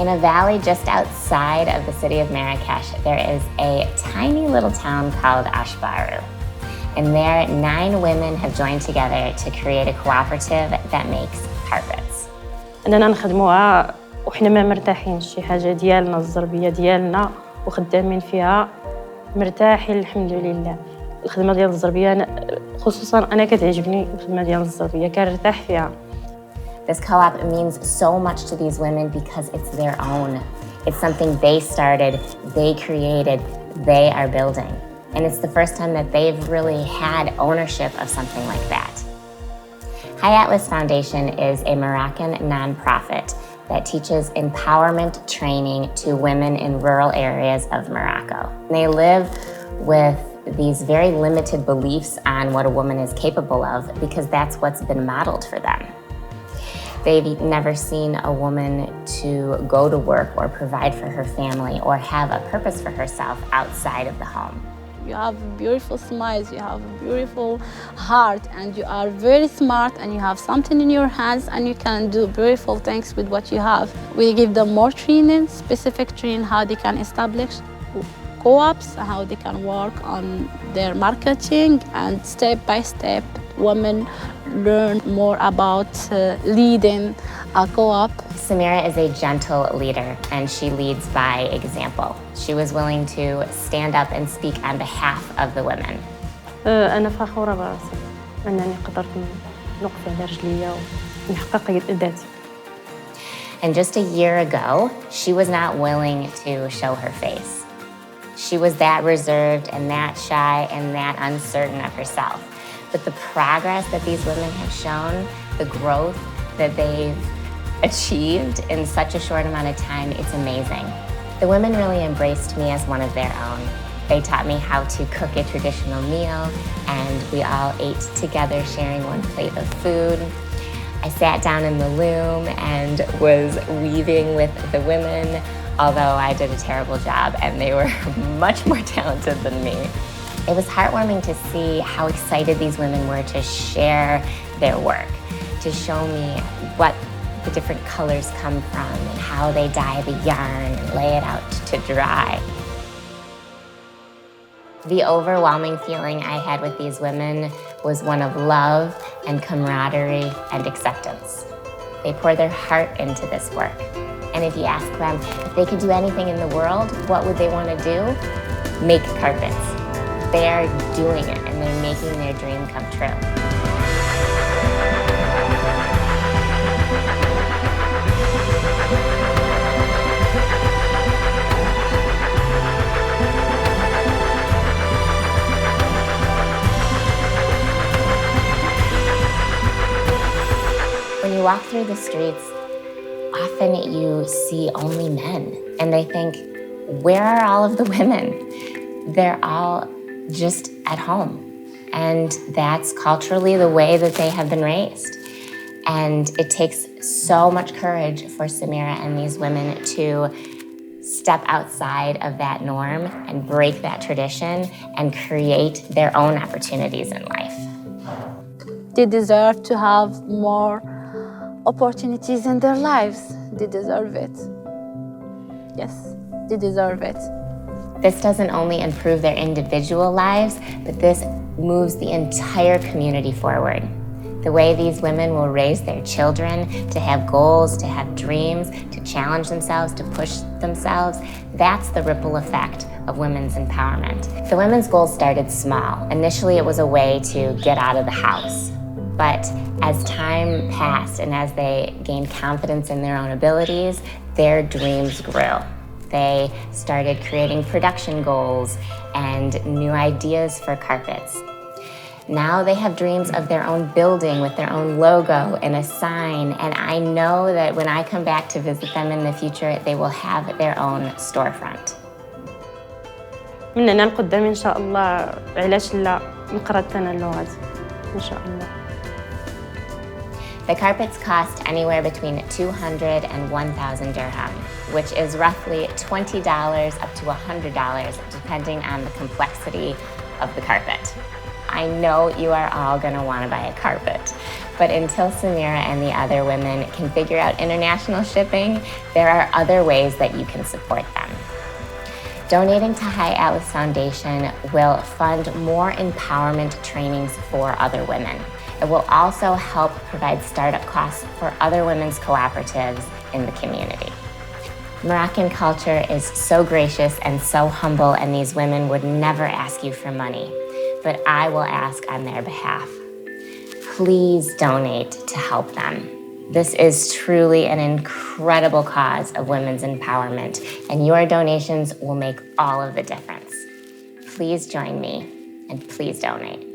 In a valley just outside of the city of Marrakesh, there is a tiny little town called Ashbaru. And there, 9 women have joined together to create a cooperative that makes carpets. أننا نخدموها وإحنا ما مرتاحين، شي حاجة ديالنا الزربية ديالنا وخدامين فيها مرتاحين الحمد لله. الخدمة ديال الزربية خصوصاً أنا كتعجبني الخدمة ديال الزربية كنرتاح فيها. This co-op means so much to these women because it's their own. It's something they started, they created, they are building. And it's the first time that they've really had ownership of something like that. High Atlas Foundation is a Moroccan nonprofit that teaches empowerment training to women in rural areas of Morocco. They live with these very limited beliefs on what a woman is capable of because that's what's been modeled for them. They've never seen a woman to go to work or provide for her family or have a purpose for herself outside of the home. You have beautiful smiles, you have a beautiful heart, and you are very smart, and you have something in your hands, and you can do beautiful things with what you have. We give them more training, specific training, how they can establish co-ops, how they can work on their marketing, and step by step, women learn more about leading a co-op. Samira is a gentle leader, and she leads by example. She was willing to stand up and speak on behalf of the women. أنا فخورة براسي أنني قدرت نقف على رجليا ونحقق ذاتي. And just a year ago, she was not willing to show her face. She was that reserved and that shy and that uncertain of herself. But the progress that these women have shown, the growth that they've achieved in such a short amount of time, it's amazing. The women really embraced me as one of their own. They taught me how to cook a traditional meal, and we all ate together, sharing one plate of food. I sat down in the loom and was weaving with the women, although I did a terrible job and they were much more talented than me. It was heartwarming to see how excited these women were to share their work, to show me what the different colors come from and how they dye the yarn and lay it out to dry. The overwhelming feeling I had with these women was one of love and camaraderie and acceptance. They pour their heart into this work. And if you ask them if they could do anything in the world, what would they want to do? Make carpets. They are doing it, and they're making their dream come true. When you walk through the streets, often you see only men, and they think, where are all of the women? They're all just at home. And that's culturally the way that they have been raised. And it takes so much courage for Samira and these women to step outside of that norm and break that tradition and create their own opportunities in life. They deserve to have more opportunities in their lives. They deserve it. Yes, they deserve it. This doesn't only improve their individual lives, but this moves the entire community forward. The way these women will raise their children to have goals, to have dreams, to challenge themselves, to push themselves, that's the ripple effect of women's empowerment. The women's goals started small. Initially, it was a way to get out of the house. But as time passed and as they gained confidence in their own abilities, their dreams grew. They started creating production goals and new ideas for carpets. Now they have dreams of their own building with their own logo and a sign, and I know that when I come back to visit them in the future, they will have their own storefront. من هنا لقدام إن شاء الله علاش لا نقرا أنا اللغات إن شاء الله. The carpets cost anywhere between 200 and 1,000 dirham, which is roughly $20 up to $100, depending on the complexity of the carpet. I know you are all going to want to buy a carpet, But until Samira and the other women can figure out international shipping, there are other ways that you can support them. Donating to High Atlas Foundation will fund more empowerment trainings for other women. It will also help provide startup costs for other women's cooperatives in the community. Moroccan culture is so gracious and so humble, and these women would never ask you for money, but I will ask on their behalf. Please donate to help them. This is truly an incredible cause of women's empowerment, and your donations will make all of the difference. Please join me, and please donate.